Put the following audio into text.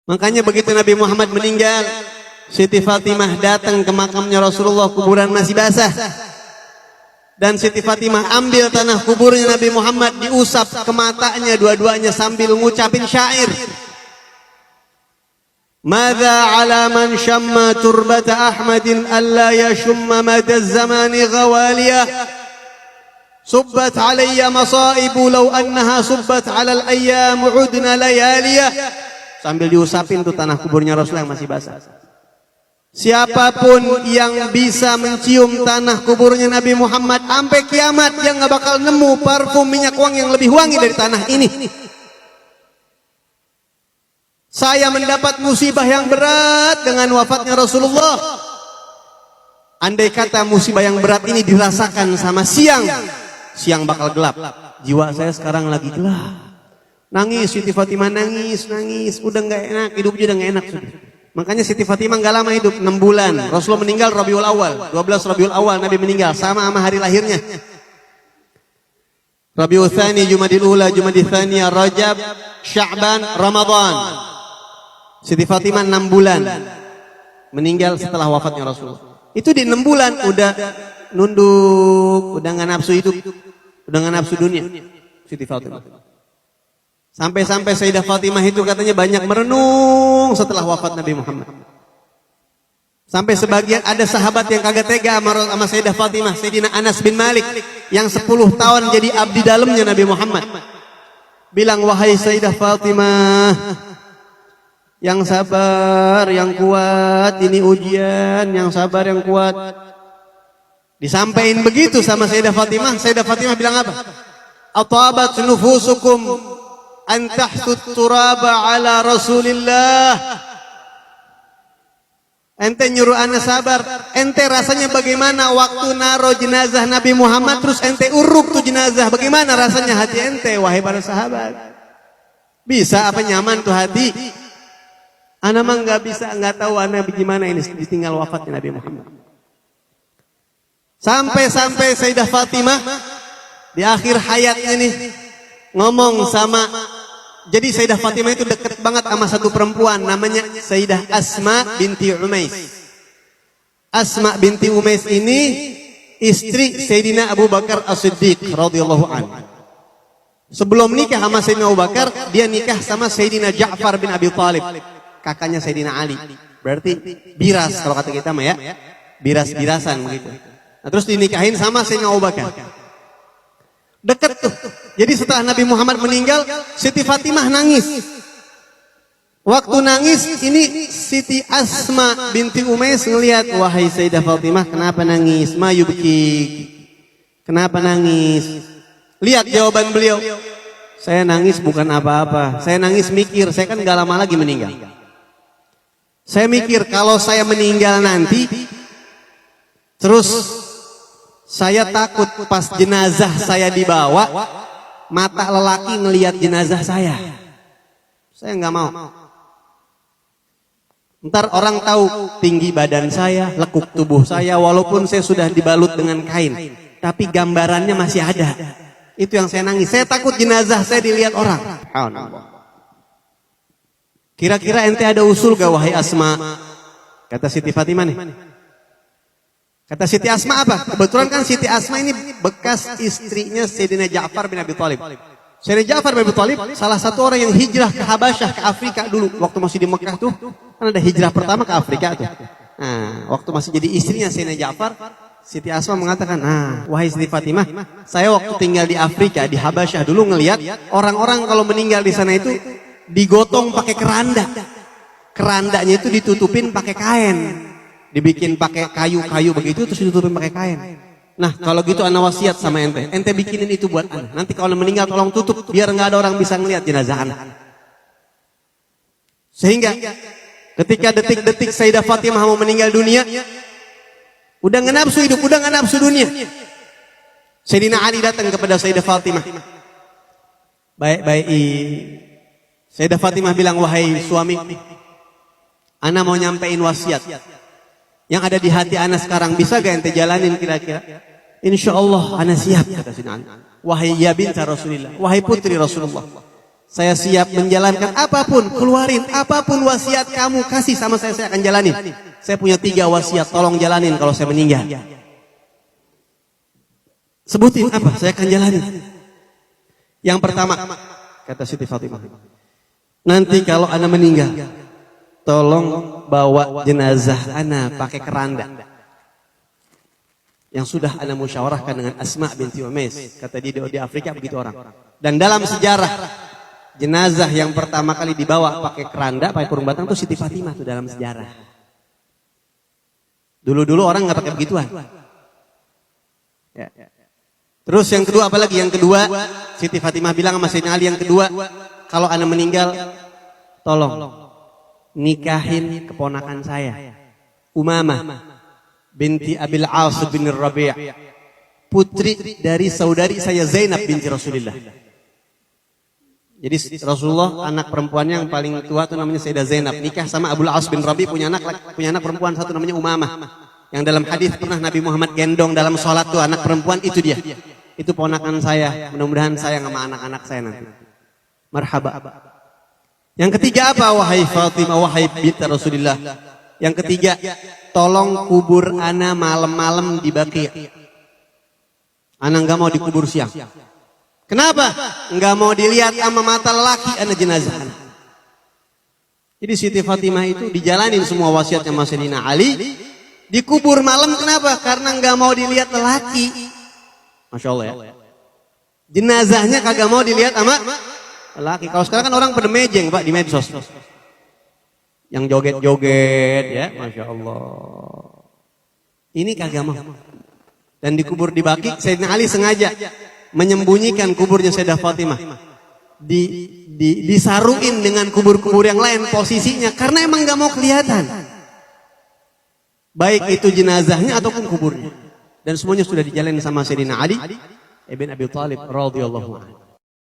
Makanya begitu Nabi Muhammad meninggal, Siti Fatimah datang ke makamnya Rasulullah, kuburan masih basah. Dan Siti Fatimah ambil tanah kuburnya Nabi Muhammad, diusap ke matanya dua-duanya sambil ngucapin syair. Madza ala man syamma turbata Ahmadin alla yashumma mada zamani ghawaliyah. Subbat alayya masaibu law annaha subbat ala al-ayyam udna layaliyah. Sambil diusapin tuh tanah kuburnya Rasulullah yang masih basah. Siapapun yang bisa mencium tanah kuburnya Nabi Muhammad sampai kiamat, dia nggak bakal nemu parfum minyak wangi yang lebih wangi dari tanah ini. Saya mendapat musibah yang berat dengan wafatnya Rasulullah. Andai kata musibah yang berat ini dirasakan sama siang, siang bakal gelap. Jiwa saya sekarang lagi gelap. Nangis, Siti Fatimah nangis. Udah nggak enak, hidupnya udah nggak enak. Makanya Siti Fatimah nggak lama hidup, 6 bulan. Rasulullah meninggal Rabiul Awal, 12 Rabiul Awal Nabi meninggal, sama hari lahirnya. Rabiul Tsani, Jumadil Ula, Jumadil Tsaniyah, Rajab, Sya'ban, Ramadan. Siti Fatimah 6 bulan meninggal setelah wafatnya Rasulullah. Itu di 6 bulan udah nunduk, udah nggak nafsu hidup, udah nggak nafsu dunia. Siti Fatimah. Sampai-sampai Sayyidah Fatimah itu katanya banyak merenung setelah wafat Nabi Muhammad. Sampai sebagian ada sahabat yang kagak tega sama Sayyidah Fatimah, Sayyidina Anas bin Malik yang 10 tahun jadi abdi dalamnya Nabi Muhammad. Bilang, wahai Sayyidah Fatimah, yang sabar, yang kuat, ini ujian, yang sabar, yang kuat. Disampaikan begitu sama Sayyidah Fatimah. Sayyidah Fatimah bilang apa? Atabat nufusukum an tahtut turaba ala Rasulillah. Ente nyuruh ana sabar. Ente rasanya bagaimana waktu naro jenazah Nabi Muhammad terus ente uruk tuh jenazah. Bagaimana rasanya hati ente, wahai para sahabat? Bisa apa nyaman tuh hati? Ana mah nggak bisa, nggak tahu ana bagaimana ini ditinggal wafatnya Nabi Muhammad. Sampai Sayyidah Fatimah di akhir hayatnya nih ngomong sama, jadi Sayyidah Fatimah itu dekat banget sama satu perempuan namanya Sayyidah Asma binti Umais. Asma binti Umais ini istri Sayyidina Abu Bakar As-Siddiq radhiyallahu anhu. Sebelum nikah sama Sayyidina Abu Bakar, dia nikah sama Sayyidina Ja'far bin Abi Thalib, kakaknya Sayyidina Ali. Berarti biras kalau kata kita mah ya. Biras-birasan begitu. Nah, terus dinikahin sama Sayyidina Abu Bakar. Dekat tuh. Jadi setelah Nabi Muhammad meninggal, Siti Fatimah nangis. Waktu nangis, ini Siti Asma binti Umais ngelihat, wahai Sayyidah Fatimah, kenapa nangis? Ma yubki. Kenapa nangis? Lihat jawaban beliau. Saya nangis bukan apa-apa. Saya nangis mikir, saya kan gak lama lagi meninggal. Saya mikir kalau saya meninggal nanti, terus saya takut pas jenazah saya dibawa, mata lelaki ngelihat jenazah saya. Saya nggak mau. Ntar orang tahu tinggi badan saya, lekuk tubuh saya, walaupun saya sudah dibalut dengan kain, tapi gambarannya masih ada. Itu yang saya nangis. Saya takut jenazah saya dilihat orang. Kira-kira ente ada usul gak wahai Asma? Kata Siti Fatimah nih. Kata Siti Asma apa? Kebetulan kan Siti Asma ini bekas istrinya Sayyidina Ja'far bin Abi Thalib. Sayyidina Ja'far bin Abi Thalib salah satu orang yang hijrah ke Habasyah, ke Afrika dulu. Waktu masih di Mekah tuh, kan ada hijrah pertama ke Afrika tuh. Nah, waktu masih jadi istrinya Sayyidina Ja'far, Siti Asma mengatakan, wahai Siti Fatimah, saya waktu tinggal di Afrika, di Habasyah dulu ngelihat orang-orang kalau meninggal di sana itu digotong pakai keranda. Kerandanya itu ditutupin pakai kain. Dibikin pakai kayu-kayu begitu terus ditutupin pakai kain. Nah, kalau gitu ana wasiat sama ente. Ente bikinin itu buat ana. Nanti kalau meninggal tolong tutup biar nggak ada orang bisa ngelihat jenazah ana. Sehingga ketika detik-detik Sayyidah Fatimah mau meninggal dunia, udah nggak nafsu hidup, udah nggak nafsu dunia. Sayyidina Ali datang kepada Sayyidah Fatimah. Baik. Sayyidah Fatimah bilang, wahai suami, ana mau nyampein wasiat yang ada di hati ana sekarang, bisa gak ente jalanin kira-kira? Insya Allah ana siap, kata Sayyidina Ali. Wahai ya binta Rasulillah, wahai putri Rasulullah, Saya siap menjalankan apapun, keluarin apapun wasiat kamu, kasih sama saya akan jalanin. Saya punya 3 wasiat, tolong jalanin kalau saya meninggal. Sebutin apa, saya akan jalanin. Yang pertama, kata Siti Fatimah, nanti kalau ana meninggal, tolong bawa jenazah ana pakai keranda. Yang sudah ana musyawarahkan dengan Asma binti Umais. Kata dia di Afrika begitu orang. Dan dalam sejarah, jenazah yang pertama kali dibawa pakai keranda, pakai kurung batang itu Siti Fatimah tuh dalam sejarah. Dulu-dulu orang nggak pakai begituan. Ya. Terus yang kedua apalagi? Yang kedua, Siti Fatimah bilang sama Sayyidina Ali, yang kedua, kalau ana meninggal, tolong nikahin keponakan saya, Umamah binti Abil As bin Rabi', putri dari saudari saya Zainab binti Rasulullah. Jadi Rasulullah anak perempuannya yang paling tua itu namanya Sayyidah Zainab, nikah sama Abul As bin Rabi', punya anak perempuan satu namanya Umamah. Yang dalam hadis pernah Nabi Muhammad gendong dalam sholat tuh anak perempuan itu dia. Itu ponakan saya, mudah-mudahan saya sama anak-anak saya nanti. Marhaba. Yang ketiga apa? Wahai Fatimah, wahai binti Rasulullah. Yang ketiga, tolong kubur ana malam-malam di Baqi'. Ana enggak mau dikubur siang. Kenapa? Enggak mau dilihat sama mata lelaki ana jenazah ana. Jadi Siti Fatimah itu dijalanin semua wasiatnya Mas Sayyidina Ali. Dikubur malam kenapa? Karena enggak mau dilihat lelaki. Masya Allah ya. Jenazahnya kagak mau dilihat sama lelaki. Kalau sekarang kan orang pada mejeng Pak di medsos. Yang joget-joget ya, Masya Allah. Ini kagak mau. Dan dikubur di Baqi', Sayyidina Ali sengaja menyembunyikan kuburnya Sayyidah Fatimah. Disaruin dengan kubur-kubur yang lain posisinya karena emang gak mau kelihatan. Baik itu jenazahnya ataupun kuburnya. Dan semuanya sudah dijalani sama Sayyidina Ali ibn Abi Thalib radhiyallahu anhu.